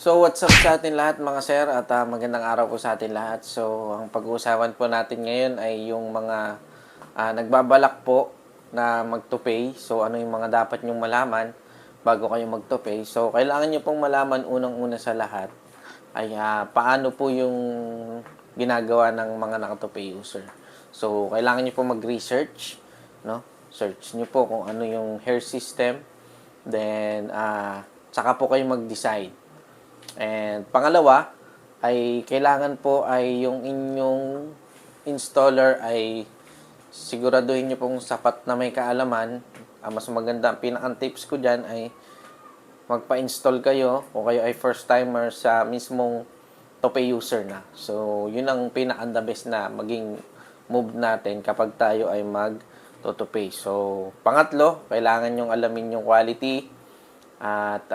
So, what's up sa atin lahat mga sir at magandang araw po sa atin lahat. So, ang pag-uusapan po natin ngayon ay yung mga nagbabalak po na mag-to-pay. So, ano yung mga dapat nyong malaman bago kayo mag-to-pay. So, kailangan nyo pong malaman unang-una sa lahat ay paano po yung ginagawa ng mga naka-to-pay user. So, kailangan nyo po mag-research, no? Search nyo po kung ano yung hair system. Then, saka po kayo mag-decide. And pangalawa, ay kailangan po ay yung inyong installer ay siguraduhin nyo pong sapat na may kaalaman. Mas maganda, pinakang tips ko dyan ay magpa-install kayo kung kayo ay first timer sa mismong Topay user na. So, yun ang pinaka-the best na maging move natin kapag tayo ay mag-totopay. So, pangatlo, kailangan yung alamin yung quality at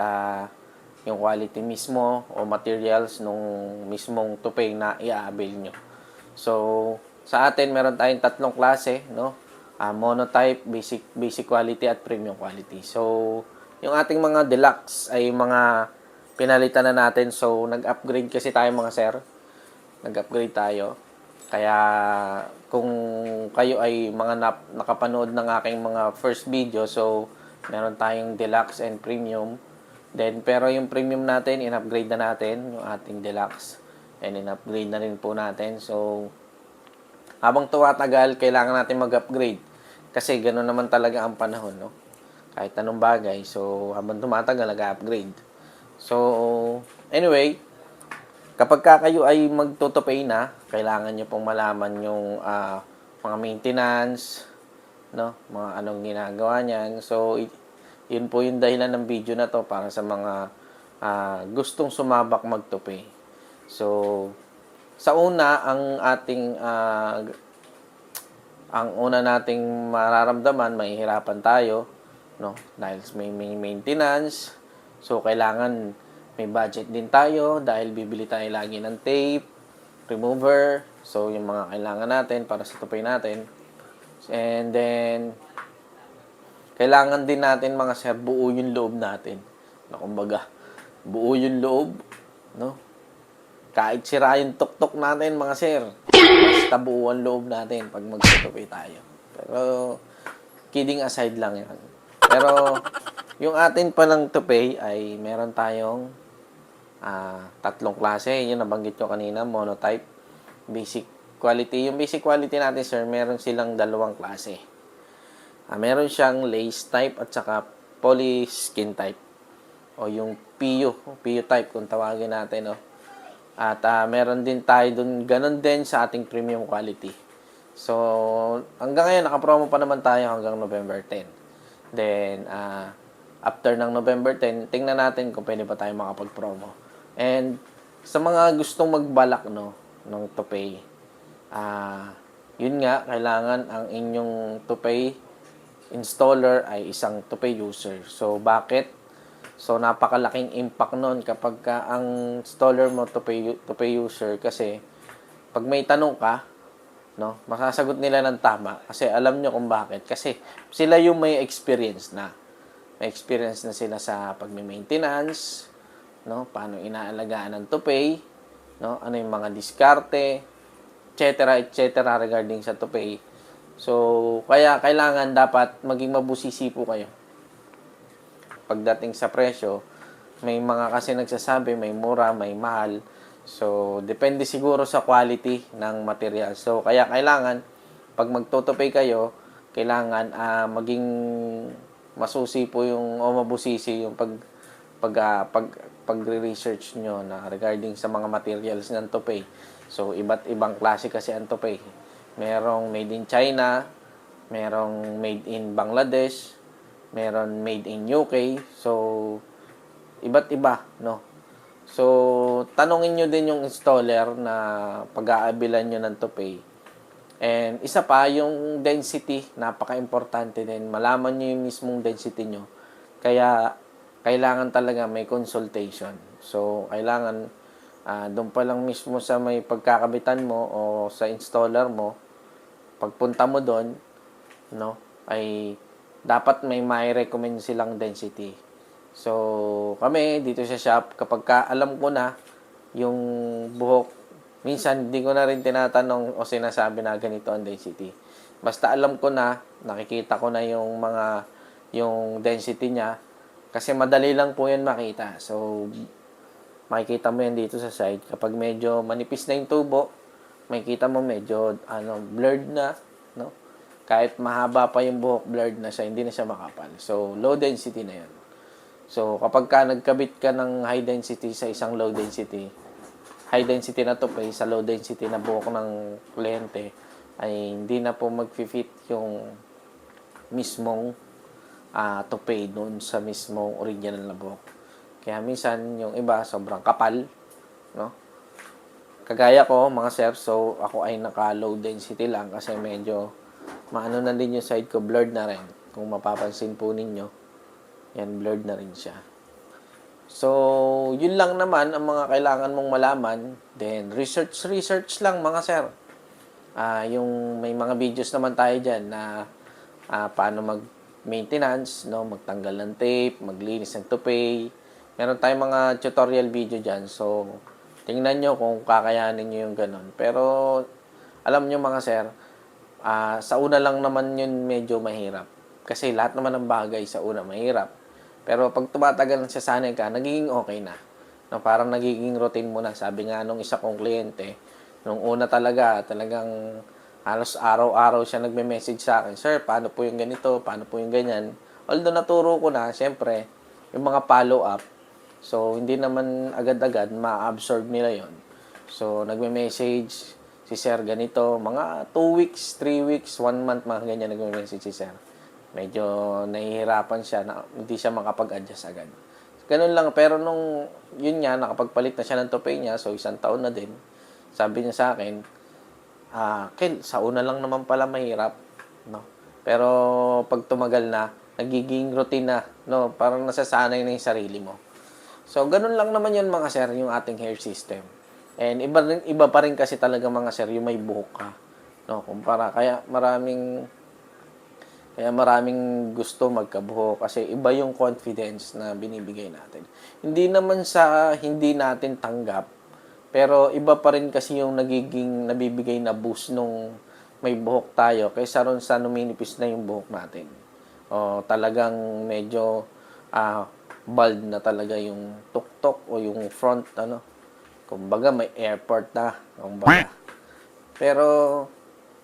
yung quality mismo o materials nung mismong tupay na i-avail nyo. So, sa atin meron tayong tatlong klase, no? Monotype, basic quality at premium quality. So, yung ating mga deluxe ay mga pinalitan na natin. So, nag-upgrade kasi tayo mga sir. Nag-upgrade tayo. Kaya kung kayo ay mga nakapanood ng aking mga first video, so meron tayong deluxe and premium. Then, pero yung premium natin, in-upgrade na natin yung ating deluxe. And in-upgrade na rin po natin. So, habang tumatagal, kailangan natin mag-upgrade. Kasi gano'n naman talaga ang panahon, no? Kahit anong bagay. So, habang tumatagal, nag-upgrade. So, anyway, kapag kayo ay magtotopay na, kailangan nyo pong malaman yung mga maintenance, no? Mga anong ginagawa niyan. So, yun po yung dahilan ng video na to para sa mga gustong sumabak magtopay. So, sa una, ang una nating mararamdaman, mahihirapan tayo, no? Dahil may maintenance. So, kailangan may budget din tayo dahil bibili tayo lagi ng tape, remover. So, yung mga kailangan natin para sa tupay natin. And then, kailangan din natin mga sir, buo yung loob natin. Na kumbaga, buo yung loob, no? Kahit sira yung tuktok natin mga sir, basta buo ang loob natin pag magtutupay tayo. Pero, kidding aside lang yan. Pero, yung atin palang tupay ay meron tayong tatlong klase. Yung nabanggit ko kanina, monotype, basic quality. Yung basic quality natin sir, meron silang dalawang klase. Meron siyang lace type at saka poly skin type. O yung PU type kung tawagin natin, no? At meron din tayo dun, ganun din sa ating premium quality. So, hanggang ngayon, nakapromo pa naman tayo hanggang November 10. Then, after ng November 10, tingnan natin kung pwede pa tayo makapag-promo. And, sa mga gustong magbalak, no, ng tupay, yun nga, kailangan ang inyong tupay installer ay isang tupay user. So, bakit? So, napakalaking impact nun kapag ang installer mo to pay user kasi pag may tanong ka, no, masasagot nila ng tama kasi alam nyo kung bakit. Kasi sila yung may experience na. May experience na sila sa pagme-maintenance, no, paano inaalagaan ng tupay, no, ano yung mga diskarte, etc. regarding sa tupay. So, kaya kailangan dapat maging mabusisi po kayo pagdating sa presyo. May mga kasi nagsasabi, may mura, may mahal. So, depende siguro sa quality ng material. So, kaya kailangan, pag magtotopay kayo, kailangan maging masusi po yung, o mabusisi yung pagre-research nyo na regarding sa mga materials ng topay. So, iba't ibang klase kasi ang topay. Merong made in China, merong made in Bangladesh, meron made in UK. So, iba't iba, no? So, tanungin nyo din yung installer na pag-aabilan nyo ng tupay. And isa pa, yung density, napaka-importante din. Malaman nyo yung mismong density nyo. Kaya, kailangan talaga may consultation. So, kailangan, doon pa lang mismo sa may pagkakabitan mo o sa installer mo, pagpunta mo doon, no, ay dapat may recommend silang density. So, kami dito sa shop, kapag ka alam ko na yung buhok, minsan hindi ko na rin tinatanong o sinasabi na ganito ang density. Basta alam ko na, nakikita ko na yung density niya, kasi madali lang po yan makita. So, makikita mo yan dito sa side. Kapag medyo manipis na yung tubo, makikita mo medyo blurred na, no? Kahit mahaba pa yung buhok, blurred na siya, hindi na siya makapal. So, low density na yan. So, kapag ka nagkabit ka ng high density sa isang low density, high density na toupee sa low density na buhok ng kliyente, ay hindi na po mag-fit yung mismong toupee doon sa mismong original na buhok. Kaya minsan, yung iba, sobrang kapal, no? Kagaya ko, mga sir, so ako ay naka-low density lang kasi medyo maano na din yung side ko, blurred na rin. Kung mapapansin po ninyo, yan, blurred na rin siya. So, yun lang naman ang mga kailangan mong malaman. Then, research lang, mga sir. Yung may mga videos naman tayo dyan na paano mag-maintenance, no? Magtanggal ng tape, maglinis ng toupee. Meron tayong mga tutorial video dyan. So, tingnan nyo kung kakayanin nyo yung ganun. Pero, alam nyo mga sir, sa una lang naman yun medyo mahirap. Kasi lahat naman ng bagay sa una mahirap. Pero pag tumatagal na sanay ka, nagiging okay na. No, parang nagiging routine mo na. Sabi nga nung isa kong kliyente, nung una talagang halos araw-araw siya nagme-message sa akin, "Sir, paano po yung ganito? Paano po yung ganyan?" Although naturo ko na, syempre, yung mga follow-up, so hindi naman agad-agad ma-absorb nila yon. So, nagme-message si Sir ganito, mga 2 weeks, 3 weeks, 1 month, mga ganyan nagme-message si Sir. Medyo nahihirapan siya, na hindi siya makapag-adjust agad. Ganun lang, pero nung, yun nga, nakapagpalit na siya ng toupee niya, so 1 taon na din, sabi niya sa akin, Kel, sa una lang naman pala mahirap, no? Pero pag tumagal na, nagiging routine na, no? Parang nasasanay na yung sarili mo. So, ganun lang naman yun mga sir, yung ating hair system. And iba pa rin kasi talaga mga sir, yung may buhok ka. No? Kumpara, kaya maraming gusto magkabuhok kasi iba yung confidence na binibigay natin. Hindi naman sa hindi natin tanggap, pero iba pa rin kasi yung nabibigay na boost nung may buhok tayo kaysa ron sa numinipis na yung buhok natin. O talagang medyo bald na talaga yung tuktok o yung front, kumbaga may airport na, kumbaga. Pero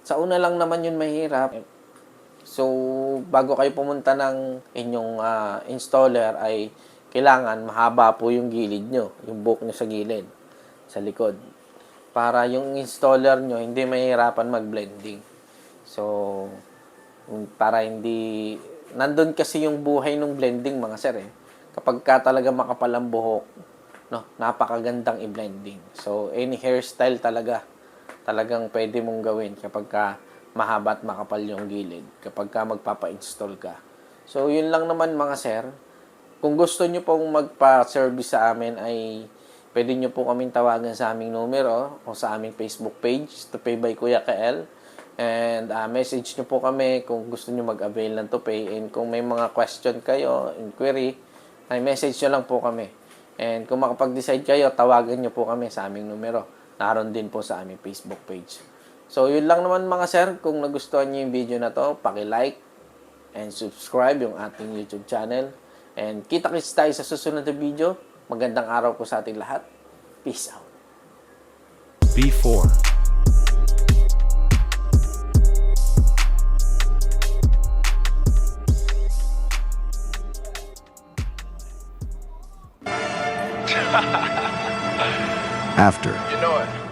sa una lang naman yun mahirap. So, bago kayo pumunta ng inyong installer ay kailangan mahaba po yung gilid nyo, yung buhok nyo sa gilid, sa likod. Para yung installer nyo hindi mahirapan mag-blending. So, para hindi, nandun kasi yung buhay ng blending mga sir eh. Kapag ka talaga makapal ang buhok, no, napakagandang i-blending. So, any hairstyle talagang pwede mong gawin kapag ka mahaba at makapal yung gilid kapag ka magpapa-install ka. So, yun lang naman mga sir. Kung gusto nyo pong magpa-service sa amin ay pwede nyo po kaming tawagan sa aming numero o sa aming Facebook page, Toupee by Kuya KL. And message nyo po kami kung gusto nyo mag-avail ng toupee. And kung may mga question kayo, inquiry, ay message nyo lang po kami. And kung makapag-decide kayo, tawagan nyo po kami sa aming numero. Naroon din po sa aming Facebook page. So, yun lang naman mga sir. Kung nagustuhan nyo yung video na to, paki-like and subscribe yung ating YouTube channel. And kita-kits tayo sa susunod na video. Magandang araw po sa ating lahat. Peace out. B4. After. You know it.